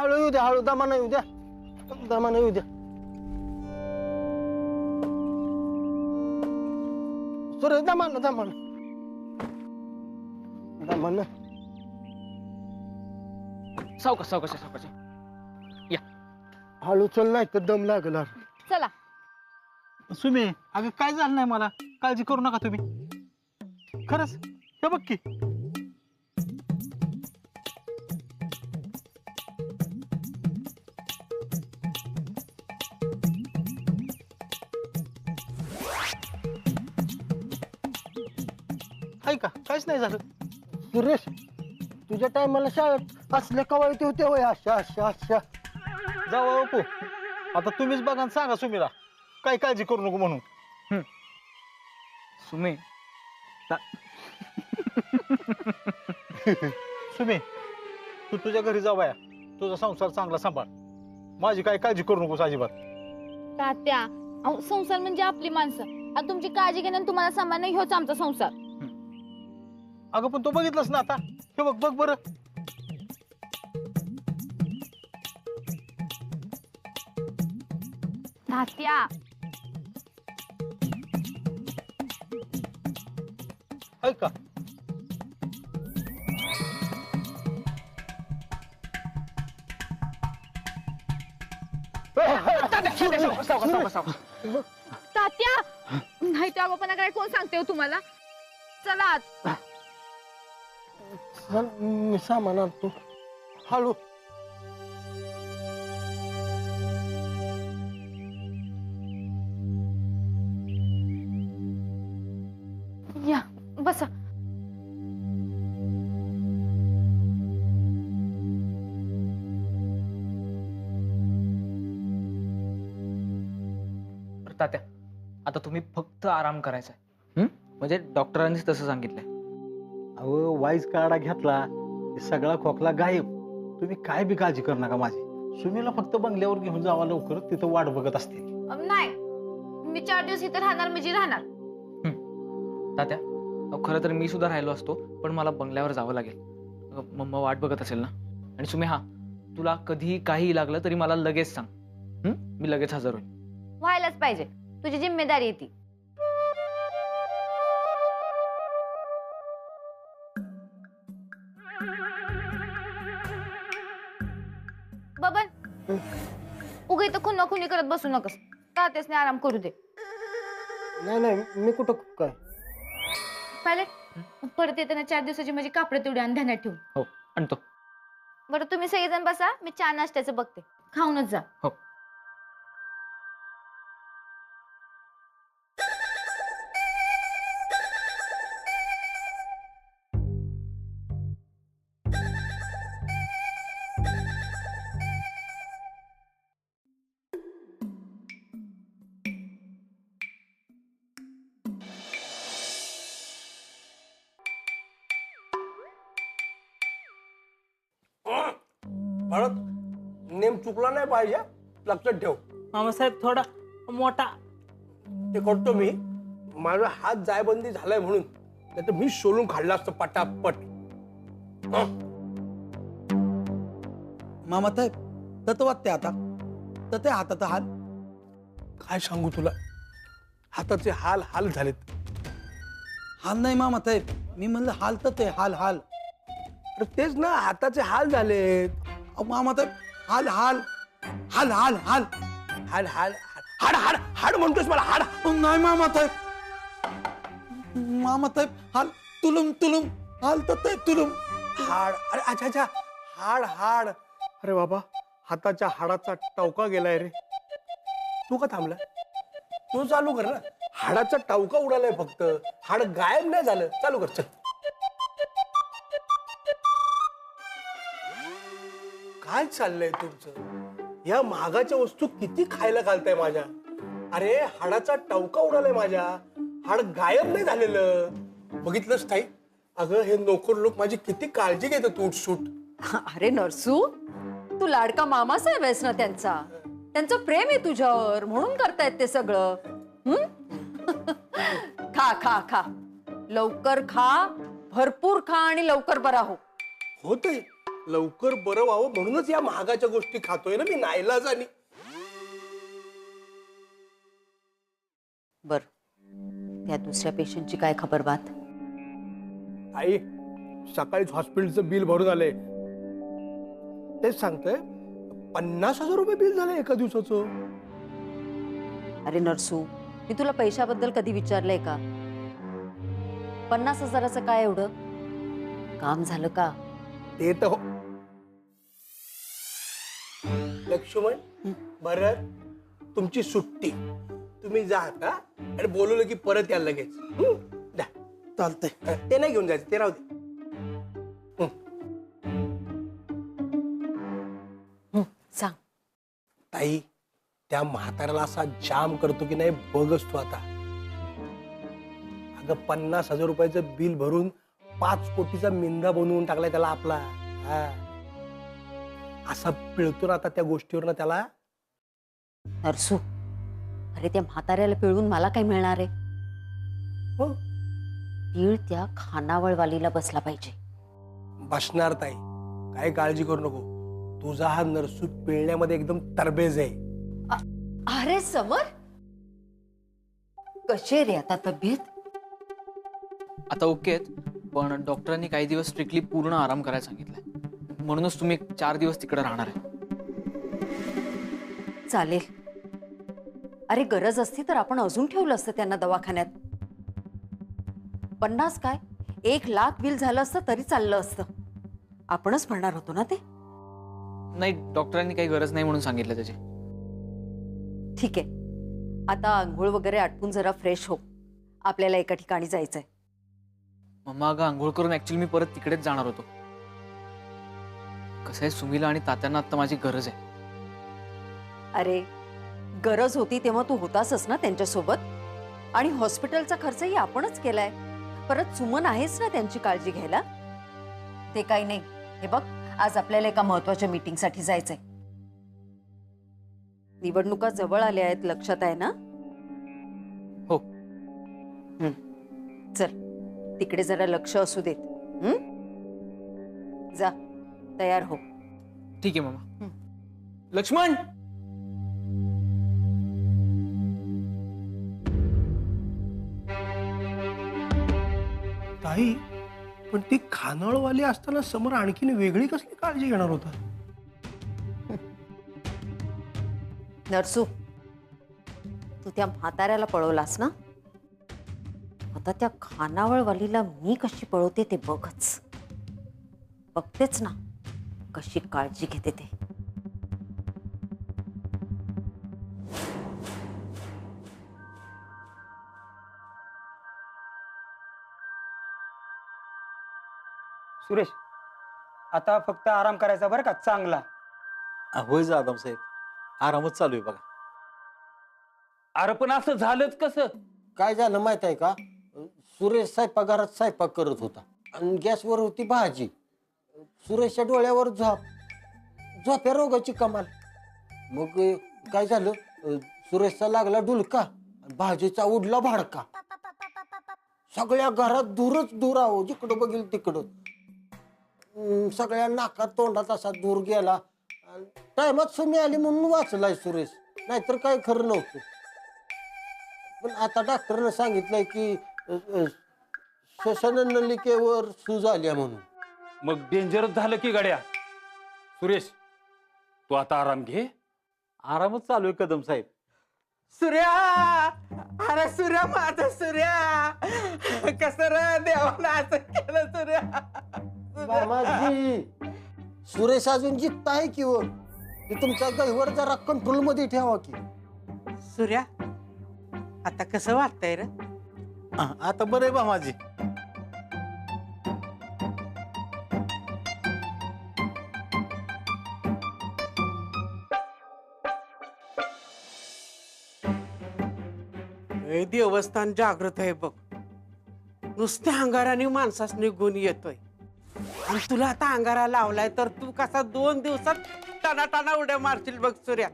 हळू येऊ द्या, हळू दमानं येऊ द्या, दमानं येऊ द्या. सुरेश दमानं दमानं दमानं. सावकाश सावकाश सावकाश. या. हळू चल, नाही तर दम लागला. चला. सुमे, अगं काय झालं नाही मला, काळजी करू नका तुम्ही. खरंच हे बघ की. आहे का, काहीच नाही झालं. सुरेश, तुझ्या टायमाला शाळेत असल्या कवायती होते होय, अशा अशा अशा. जाऊ बापू, आता तुम्हीच बघा आणि सांगा सुमीला काय काळजी करू नको म्हणून. सुमे. सुमे, तू तुझ्या घरी जा बाया, तुझा संसार चांगला सांभाळ, माझी काय काळजी करू नकोस अजिबात. तात्या, अहो संसार म्हणजे आपली माणसं. आता तुमची काळजी घेणं तुम्हाला सांभाळणं ह्योच आमचा संसार. अगं पण तू बघितलंस ना आता, हे बघ बघ बरं. तात्या, ऐका तात्या, नाही तो अगोपणा काय कोण सांगते हो तुम्हाला. चला आत. चल, मी सामान आणतो. हळू. या बसा. तात्या, आता तुम्ही फक्त आराम करायचा आहे. म्हणजे डॉक्टरांनीच तसं सांगितलंय. अहो वाईज काढा घेतला, सगळा खोकला गायब. तुम्ही काय बी काळजी करू नका माझी. सुमीला फक्त बंगल्यावर घेऊन जावा लवकर, तिथं वाट बघत असते. नाही, मी 4 दिवस इथे राहणार म्हणजे राहणार. तात्या, खरं तर मी सुद्धा राहिलो असतो, पण मला बंगल्यावर जावं लागेल. मम्मा वाट बघत असेल ना. आणि सुमे, हा तुला कधी काही लागलं तरी मला लगेच सांग. मी लगेच हजर होईल. व्हायलाच पाहिजे, तुझी जिम्मेदारी आहे ती. बबन, उगा इथं खुन्ना खुनी करत बसू नकस. तात्यासने आराम करू दे. नाही नाही, मी कुठं काय. पायलट, परत येताना 4 दिवसाची माझी कापडं तेवढी आणि ध्यानात ठेवून. हो, आणतो. बरं, तुम्ही सगळेजण बसा, मी चहा नाश्त्याचं बघते. खाऊनच जा. हो. परत नेम चुकला नाही पाहिजे, लक्षात ठेव. मामासाहेब थोडा मोठा. ते करतो मी. माझा हात जायबंदी झालाय म्हणून, नाही तर मी सोलून खाल्ला असतं पटापट. मामासाहेब तत वाटते आता, तते हातात हाल. काय सांगू तुला, हाताचे हाल हाल झालेत. हाल नाही मामासाहेब, मी म्हणलं हाल तते हाल हाल. अरे तेच ना, हाताचे हाल झालेत. मामासाहेब हाल हाल हाल हाल हाल हाड हाड हाड हाड हाड म्हणतोस मला, हाड. नाही मामासाहेब, मामासाहेब हाल तुलुम तुलुम हाल तते तुलुम. हाड. अरे अच्छा अच्छा, हाड हाड. अरे बाबा, हाताच्या हाडाचा टावका गेलाय रे. तू का थांबला? तू चालू कर ना. हाडाचा टावका उडालाय फक्त, हाड गायब नाही झालं. चालू कर, चल. काय चाललंय तुमचं? या महागाच्या वस्तू किती खायला घालताय माझ्या. अरे हाडाचा टावका उडालाय माझ्या, हाड गायब नाही झालेलं. बघितलंस ताई? अगं हे नोकर लोक माझी किती काळजी घेतात उठसूट. अरे नरसू, तू लाडका मामासाहेब आहेस ना त्यांचा. त्यांचं प्रेम आहे तुझ्यावर म्हणून करतायत ते सगळं. खा खा खा, लवकर खा, भरपूर खा आणि लवकर बरा हो. होतंय, लवकर बरं व्हावं म्हणूनच या महागाच्या गोष्टी खातोय ना मी नाईलाजानी. बर, त्या दुसऱ्या पेशंटची काय खबर बात? आई सकाळीच हॉस्पिटलचं बिल भरून आलंय. तेच सांगतोय 50,000 रुपये बिल झालंय एका दिवसाचं. अरे नरसू, मी तुला पैशाबद्दल कधी विचारलंय का? 50,000चं काय एवढं? काम झालं का? ते तर हो. लक्ष्मण भरत तुमची सुट्टी. तुम्ही जा आता आणि बोलवलं की परत या लगेच. द्या. चालतंय. ते नाही घेऊन जायचं, ते राहू दे. सांग. ताई त्या म्हाताऱ्याला असा जाम करतो की नाही बघच तू आता. अगं 50,000 रुपयाचं बिल भरून 5 कोटीचा मिंदा बनवून टाकलाय त्याला आपला. हा. असा पिळतो ना आता त्या गोष्टीवर त्याला. नरसू, अरे त्या म्हाताऱ्याला पिळून मला काय मिळणार आहे? हो. तीळ त्या खानावळवालीला बसला पाहिजे. बसणार ताई, काही काळजी करू नको. तुझा हा नरसू पिळण्यामध्ये एकदम तरबेज आहे. अरे समर, कशी रे आता तब्येत? आता ओके आहेत, पण डॉक्टरांनी काही दिवस स्ट्रिक्टली पूर्ण आराम करायला सांगितलंय. म्हणूनच तुम्ही 4 दिवस तिकडे राहणार आहे. चालेल. अरे गरज असती तर आपण अजून ठेवलं असतं त्यांना दवाखान्यात. 50 काय 1,00,000 बिल झालं असतं तरी चाललं असतं. आपणच म्हणणार होतो ना ते. नाही, डॉक्टरांनी काही गरज नाही म्हणून सांगितलं त्याची. ठीक आहे, आता आंघोळ वगैरे आटपून जरा फ्रेश हो. आपल्याला एका ठिकाणी जायचंय. मम्मा, अगं आंघोळ करून ऍक्च्युली मी परत तिकडेच जाणार होतो. कसं आहे, सुमीला आणि तात्यांना आता माझी गरज आहे. अरे गरज होती तेव्हा तू होतासच ना त्यांच्यासोबत. आणि हॉस्पिटलचा खर्चही आपणच केलाय. परत सुमन आहेच ना त्यांची काळजी घ्यायला. ते काही नाही. हे बघ, आज आपल्याला एका महत्वाच्या मीटिंगसाठी जायचंय. निवडणुका जवळ आल्या आहेत, लक्षात आहे ना? हो. चल, तिकडे जरा लक्ष असू देत. जा, तयार हो. ठीक आहे मम्मा. लक्ष्मण, ताई पण ती खानावळवाली असताना समोर आणखीन वेगळी कसली काळजी घेणार होता? नरसू, तू त्या म्हाताऱ्याला पळवलास ना, आता त्या खानावळवालीला मी कशी पळवते ते बघच. बघतेच ना कशी काळजी घेते ते. सुरेश, आता फक्त आराम करायचा बरं का, चांगला. होय जाधव साहेब, आरामच चालू आहे बघा. अरे पण असं झालंच कसं? काय झालं माहित आहे का? सुरेश स्वयंपाकघरात स्वयंपाक करत होता आणि गॅसवर होती भाजी. सुरेशच्या डोळ्यावर झोप्या रोगाची कमाल. मग काय झालं, सुरेशचा लागला डुलका, भाजीचा उडला भाडका. सगळ्या घरात धूरच धूर आहो, जिकडं बघील तिकडं. सगळ्या नाकात तोंडात असा धूर गेला. टायमात सुमी आली म्हणून वाचलाय सुरेश, नाहीतर काय खरं नव्हतं. पण आता डॉक्टरनं सांगितलंय की श्वसन नलिकेवर सूज आल्या म्हणून. मग डेंजरच झालं की गड्या. सुरेश, तू आता आराम घे. आरामच चालू आहे कदम साहेब. सूर्या, अरे सूर्या, माझा सूर्या, कसं रे देवाला असं केलं सूर्या? मामाजी, सुरेश अजून जिद्द आहे की व की तुमचा गहिवर जरा कंट्रोल मध्ये ठेवा की. सूर्या, आता कसं वाटतंय रे? आता बरं आहे बा माझी. देवस्थान जागृत आहे बघ. नुसत्या अंगाराने माणसास निघून येतोय. आणि तुला आता अंगारा लावलाय तर तू कसा 2 दिवसात टाना टाना उड्या मारशील बघ सूर्या.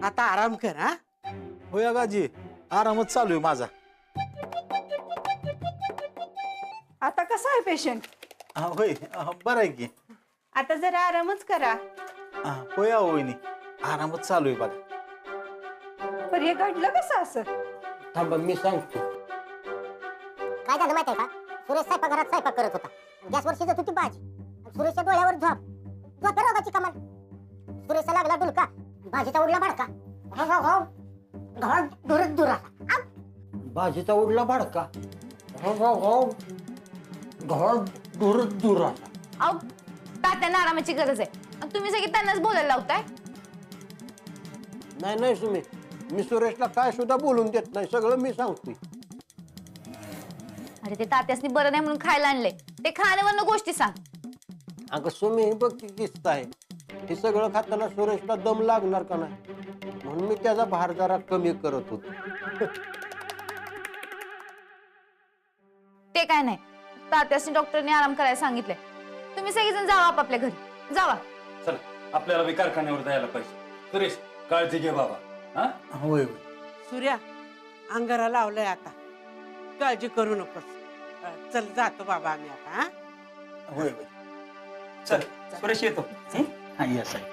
आता आराम कर. हा, होय आगाजी, आरामच चालू आहे माझा. आता कसा आहे पेशंट? होय बरं आहे की. आता जरा आरामच करा. होय अहो वहिनी, आरामच चालू आहे बघा. पण हे घडलं कसं असं? थांबा मी सांगतो. काय झालं माहिती आहे का? सुरेश स्वयंपाकघरात स्वयंपाक करत होता. गॅसवर शिजत होती भाजी. सुरेशच्या डोळ्यावर झोप रोगाची कमाल. सुरेशला लागला डुलका, भाजीचा उडला भडका. घाट दुरत दुरा. भाजीचा उडला भाडका. घाट दुरत दुरा. अहो तात्यांना आरामाची गरज आहे आणि तुम्ही सगळे त्यांनाच बोलायला लावताय. नाही नाही सुमे, मी सुरेशला काय सुद्धा बोलून देत नाही, सगळं मी सांगतोय. अरे ते तात्यासनी बरं नाही म्हणून खायला आणले, ते खाण्यावरनं गोष्टी सांग. अगं सुमे, हे बघ की किस्सा आहे. हे सगळं खाताना सुरेशला दम लागणार का नाही, म्हणून मी त्याचा भार जरा कमी करत होतो. ते काय नाही, तात्यासनी डॉक्टरने आराम करायला सांगितलंय. तुम्ही सगळेजण जावा आपापल्या घरी जावा. चल आपल्याला बी कारखान्यावर जायला पाहिजे. सुरेश काळजी घे बाबा. हा होय होय. सूर्या, अंगारा लावलाय आता, काळजी करू नकोस. चल जातो बाबा आम्ही आता. हा होय होय. चल सुरेश येतो. हा येस आहे.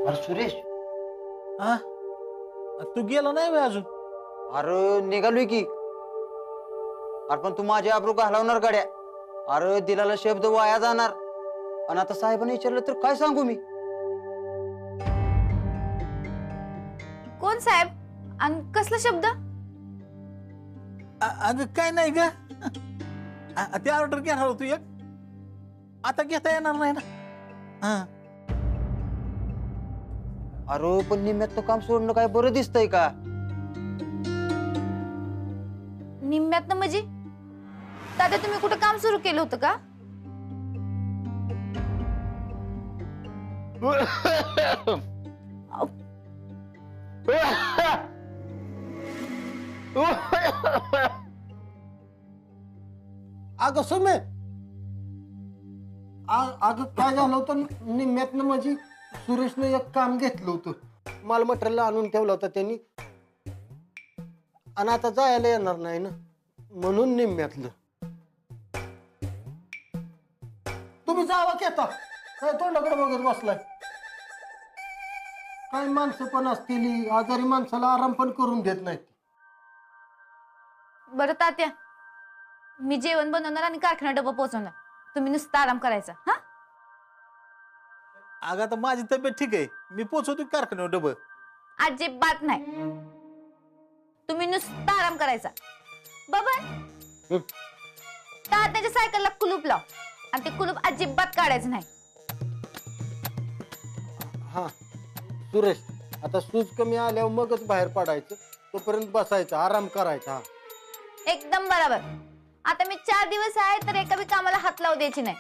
अरे सुरेश, हा तू गेला नाही बे अजून? अरे निघालोय की. अरे पण तू माझी आबरू घालवणार गड्या. अरे दिलाला शब्द वाया जाणार. आणि आता साहेबांनी विचारलं तर काय सांगू मी? कोण साहेब आणि कसला शब्द? अगं काय नाही ग, ते ऑर्डर घेणार होतो एक, आता घेता येणार नाही ना. हा अरे पण निम्म्यात काम सोडणं काय बरं दिसतंय का? निम्म्यातनं म्हणजे दादा तुम्ही कुठं काम सुरू केलं होतं का? अगं सुमे, अगं काय झालं होतं निम्म्यातनं, म्हणजे सुरेशने एक काम घेतलं होतं, माल मटेरियल आणून ठेवलं होतं त्यांनी, आणि आता जायला येणार नाही ना, म्हणून निम्म्यातलं. तुम्ही जावा की आता, काय तोंडाकडे बघत बसलाय? काय माणसं पण असतील, आजारी माणसाला आराम पण करून देत नाहीत. बरं तात्या, मी जेवण बनवणार आणि कारखाना डबा पोहोचवणार. तुम्ही नुसता आराम करायचा. हा अगं आता माझी तब्येत ठीक आहे, मी पोचवतो कारखान्यावर डबं. अजिबात नाही, तुम्ही नुसता आराम करायचा. बाबा तात्याच्या सायकलला कुलूप लाव आणि ते कुलूप अजिबात काढायचं नाही. हा सुरेश, आता सूज कमी आल्यावर मगच बाहेर पडायचं, तोपर्यंत बसायचं, आराम करायचा. एकदम बरोबर. आता मी 4 दिवस आहे तर एका बी कामाला हात लावू द्यायची नाही.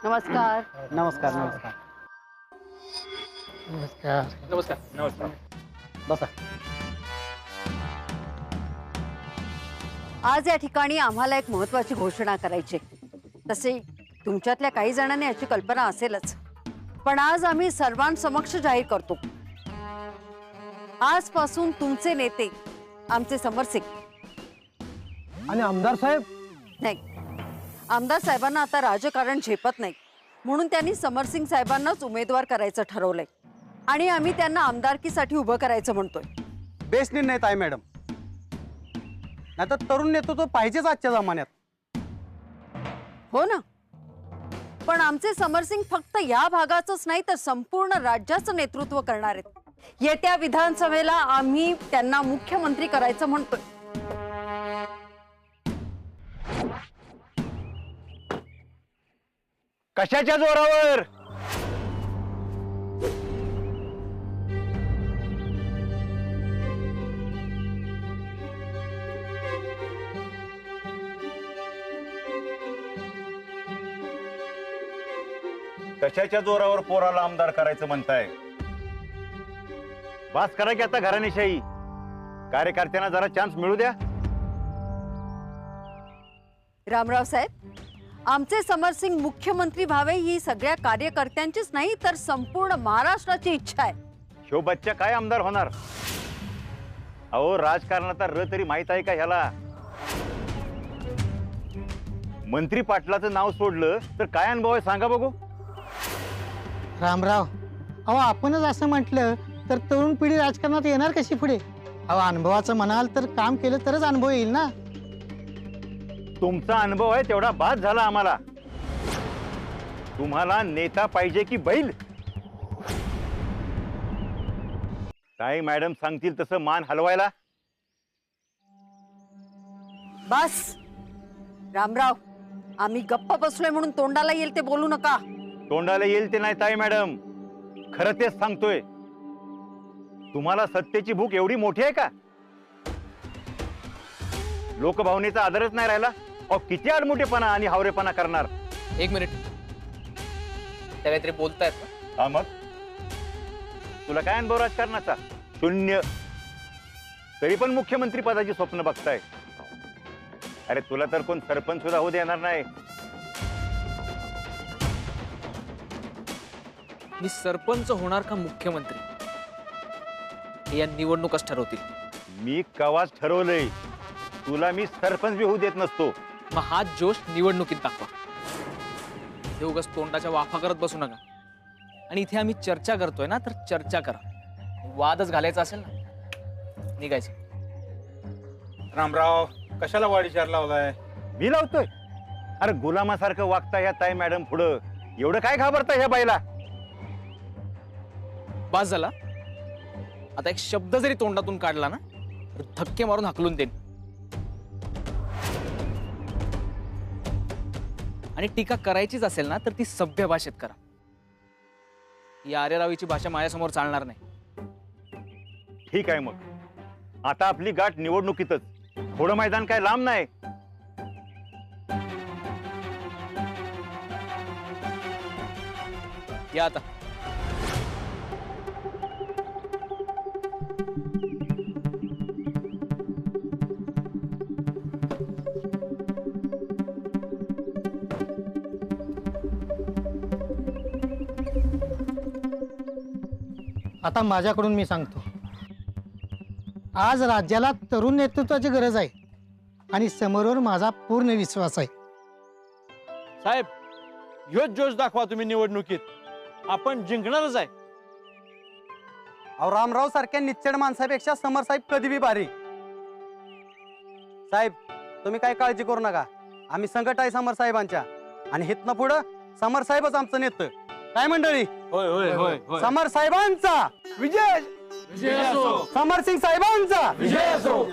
नमस्कार. नमस्कार नमस्कार नमस्कार नमस्कार. बसा. आज या ठिकाणी आम्हाला एक महत्वाची घोषणा करायची आहे. तसे तुमच्यातल्या काही जणांनी याची कल्पना असेलच, पण आज आम्ही सर्वांसमक्ष जाहीर करतो, आजपासून तुमचे नेते आमचे समरसिंग. आणि आमदार साहेब? नाही, आमदार साहेबांना आता राजकारण झेपत नाही, म्हणून त्यांनी समरसिंग साहेबांनाच उमेदवार करायचं ठरवलंय आणि आम्ही त्यांना आमदारकीसाठी उभं करायचं म्हणतोय. बेस्ट निर्णय आहे मॅडम. नाही तर तरुण नेतृत्व पाहिजेच आजच्या जमान्यात. हो ना, पण आमचे समरसिंग फक्त या भागाचंच नाही तर संपूर्ण राज्याचं नेतृत्व करणार आहेत. येत्या विधानसभेला आम्ही त्यांना मुख्यमंत्री करायचं म्हणतोय. कशाच्या जोरावर? कशाच्या जोरावर पोराला आमदार करायचं म्हणताय? बास करा की आता घराणेशाही. कार्यकर्त्यांना जरा चान्स मिळू द्या. रामराव साहेब, आमचे समरसिंग मुख्यमंत्री व्हावे ही सगळ्या कार्यकर्त्यांचीच नाही तर संपूर्ण महाराष्ट्राची इच्छा आहे. ह्यो बच्चा काय आमदार होणार? अहो, राजकारणाचा र तरी माहित आहे का ह्याला? मंत्री पाटलाचं नाव सोडलं तर काय अनुभव आहे सांगा बघू. रामराव, अहो आपणच असं म्हटलं तर तरुण पिढी राजकारणात येणार कशी पुढे? अहो अनुभवाचं म्हणाल तर काम केलं तरच अनुभव येईल ना. तुमचा अनुभव आहे तेवढा बाद झाला आम्हाला. तुम्हाला नेता पाहिजे की बैल? काय मॅडम सांगतील तसं मान हलवायला? बस रामराव, आम्ही गप्प बसलोय म्हणून तोंडाला येईल ते बोलू नका. तोंडाला येईल ते नाही ताई मॅडम, खरं तेच सांगतोय. तुम्हाला सत्तेची भूक एवढी मोठी आहे का? लोकभावनेचा आदरच नाही राहिला. अहो, किती आडमुठेपणा आणि हावरेपणा करणार. एक मिनिट, त्या काहीतरी बोलतायत ना? हा, मग तुला काय अनुभव राजकारणाचा? शून्य. तरी पण मुख्यमंत्री पदाची स्वप्न बघताय. अरे तुला तर कोण सरपंच सुद्धा होऊ देणार नाही. मी सरपंच होणार का मुख्यमंत्री हे या निवडणुकाच ठरवतील. मी कवाच ठरवलंय, तुला मी सरपंच बी होऊ देत नसतो. मग हा जोश निवडणुकीत दाखवा. हे उगाच तोंडाच्या वाफा करत बसू नका. आणि इथे आम्ही चर्चा करतोय ना, तर चर्चा करा. वादच घालायचा असेल ना, निघायचं. रामराव, कशाला वाढ विचार लावलाय? मी लावतोय? अरे गुलामासारखं वागता ह्या ताई मॅडम पुढं. एवढं काय घाबरता ह्या बाईला? बास झाला. आता एक शब्द जरी तोंडातून काढला ना तर धक्के मारून हाकलून देईन. आणि टीका करायचीच असेल ना तर ती सभ्य भाषेत करा. ही आर्यरावीची भाषा माझ्यासमोर चालणार नाही. ठीक आहे, मग आता आपली गाठ निवडणुकीतच. थोडं मैदान काय लांब नाही. या आता. आता माझ्याकडून मी सांगतो, आज राज्याला तरुण नेतृत्वाची गरज आहे आणि समोरवर माझा पूर्ण विश्वास आहे. साहेब, ह्योच जोश दाखवा तुम्ही निवडणुकीत. आपण जिंकणारच आहे. अहो, रामराव सारख्या निच्चड माणसापेक्षा समर साहेब कधी बी भारी. साहेब, तुम्ही काय काळजी करू नका. आम्ही संकट आहे समर साहेबांच्या. आणि हितनं पुढं समर साहेबच आमचं नेतं. काय मंडळी? होय होय होय होय. समर साहेबांचा विजय. विजय असो. समरसिंग साहेबांचा विजय असो.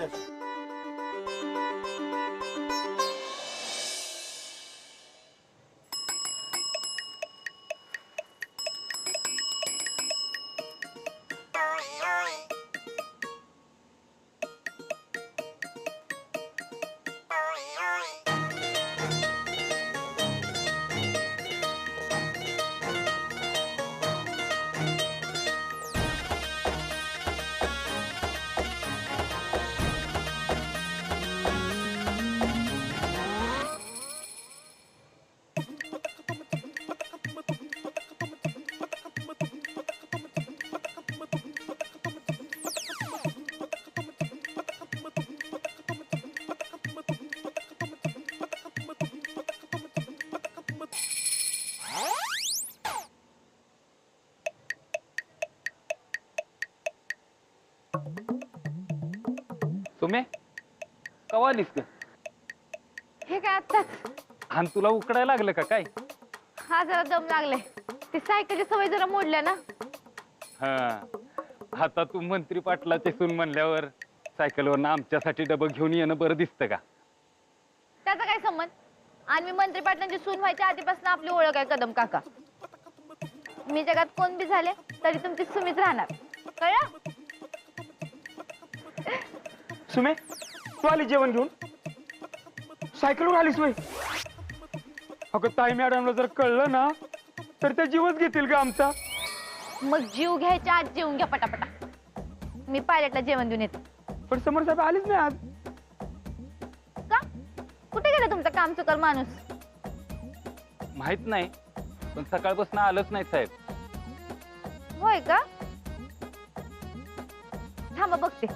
तुम्ही कवा दिसत? हे काय आत्ताच? आणि तुला उकडायला लागलं का काय? हा, जरा दम लागले. ती सायकलची सवय जरा मोडल्या ना. हा, आता तू मंत्री पाटलाचे सून म्हणल्यावर सायकलवर आमच्यासाठी डबं घेऊन येणं बरं दिसतं का? त्याचा काय संबंध? आणि मी मंत्री पाटलांची सून व्हायच्या आधीपासून आपली ओळख आहे कदम काका. मी जगात कोण बी झाले तरी तुमची सुमीच राहणार, कळलं? सुमे तू आली जेवण घेऊन? सायकलवर आलीस वय? अगं ताई मॅडमला जर कळलं ना तर त्या जीवच घेतील का आमचा? मग जीव घ्यायच्या आज जेवून घ्या पटापटा. मी पायलटला जेवण देऊन येते. पण समोर साहेब आलीच नाही आज. का? कुठे गेला तुमचा काम चुकर माणूस? माहित नाही, पण सकाळपासून आलंच नाही साहेब. होय का? थांबा बघते.